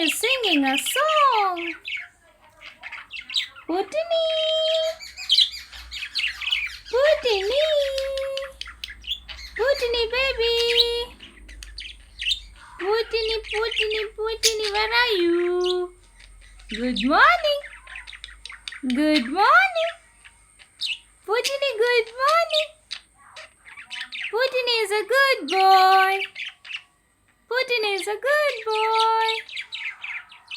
is singing a song. Putineeee, Putineeee, Putineeee baby. Putineeee, Putineeee, Putineeee, where are you? Good morning. Good morning. Putineeee, good morning. Putineeee is a good boy. Putineeee is a good boy.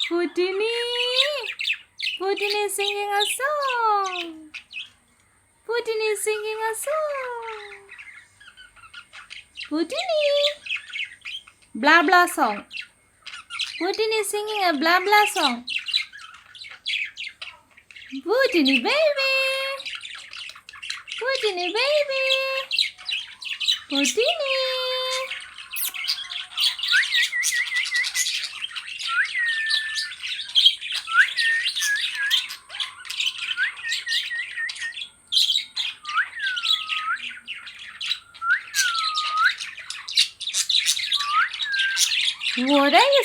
Putineeee. Putineeee is singing a song. Putineeee is singing a song. Putineeee. Blah blah song. Putineeee is singing a blah blah song. Putineeee baby. Putineeee baby. Putineeee. What are you